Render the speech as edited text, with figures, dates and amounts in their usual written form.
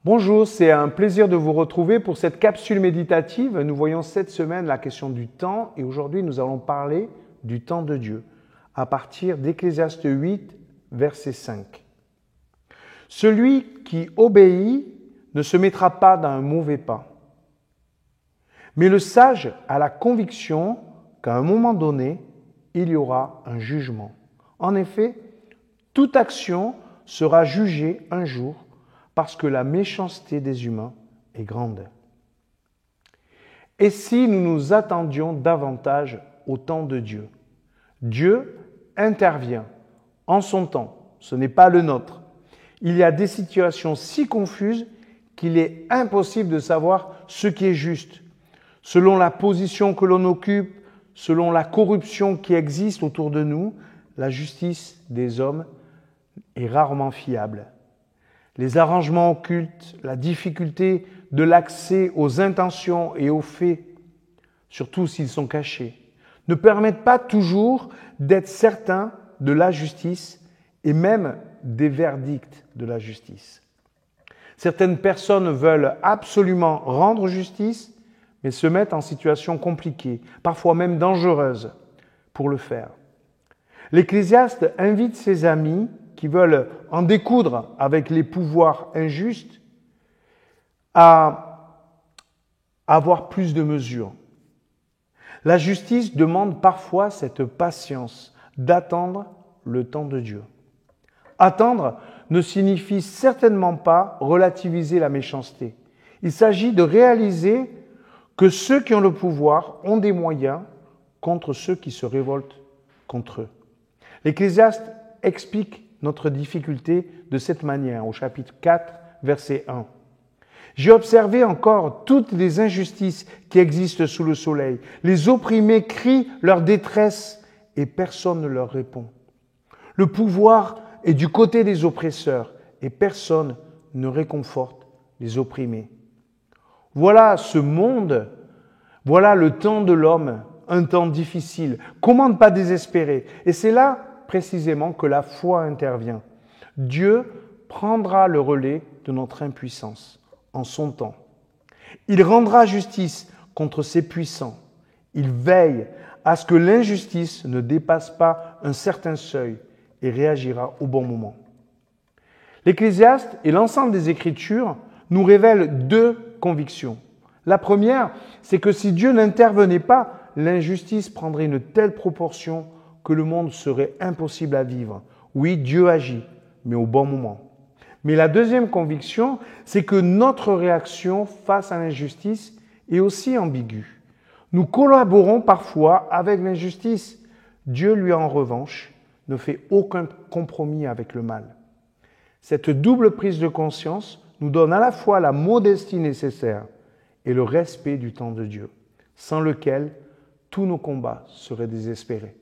Bonjour, c'est un plaisir de vous retrouver pour cette capsule méditative. Nous voyons cette semaine la question du temps et aujourd'hui nous allons parler du temps de Dieu à partir d'Ecclésiaste 8, verset 5. Celui qui obéit ne se mettra pas dans un mauvais pas, mais le sage a la conviction qu'à un moment donné, il y aura un jugement. En effet, toute action sera jugée un jour parce que la méchanceté des humains est grande. Et si nous nous attendions davantage au temps de Dieu? Dieu intervient en son temps, ce n'est pas le nôtre. Il y a des situations si confuses qu'il est impossible de savoir ce qui est juste. Selon la position que l'on occupe, selon la corruption qui existe autour de nous, la justice des hommes est rarement fiable. Les arrangements occultes, la difficulté de l'accès aux intentions et aux faits, surtout s'ils sont cachés, ne permettent pas toujours d'être certains de la justice et même des verdicts de la justice. Certaines personnes veulent absolument rendre justice, mais se mettent en situation compliquée, parfois même dangereuse, pour le faire. L'Ecclésiaste invite ses amis qui veulent en découdre avec les pouvoirs injustes, à avoir plus de mesures. La justice demande parfois cette patience d'attendre le temps de Dieu. Attendre ne signifie certainement pas relativiser la méchanceté. Il s'agit de réaliser que ceux qui ont le pouvoir ont des moyens contre ceux qui se révoltent contre eux. L'Ecclésiaste explique notre difficulté de cette manière, au chapitre 4, verset 1. « J'ai observé encore toutes les injustices qui existent sous le soleil. Les opprimés crient leur détresse et personne ne leur répond. Le pouvoir est du côté des oppresseurs et personne ne réconforte les opprimés. » Voilà ce monde, voilà le temps de l'homme, un temps difficile. Comment ne pas désespérer? Et c'est là précisément que la foi intervient. Dieu prendra le relais de notre impuissance en son temps. Il rendra justice contre ces puissants. Il veille à ce que l'injustice ne dépasse pas un certain seuil et réagira au bon moment. L'Ecclésiaste et l'ensemble des Écritures nous révèlent deux convictions. La première, c'est que si Dieu n'intervenait pas, l'injustice prendrait une telle proportion que le monde serait impossible à vivre. Oui, Dieu agit, mais au bon moment. Mais la deuxième conviction, c'est que notre réaction face à l'injustice est aussi ambiguë. Nous collaborons parfois avec l'injustice. Dieu, lui, en revanche, ne fait aucun compromis avec le mal. Cette double prise de conscience nous donne à la fois la modestie nécessaire et le respect du temps de Dieu, sans lequel tous nos combats seraient désespérés.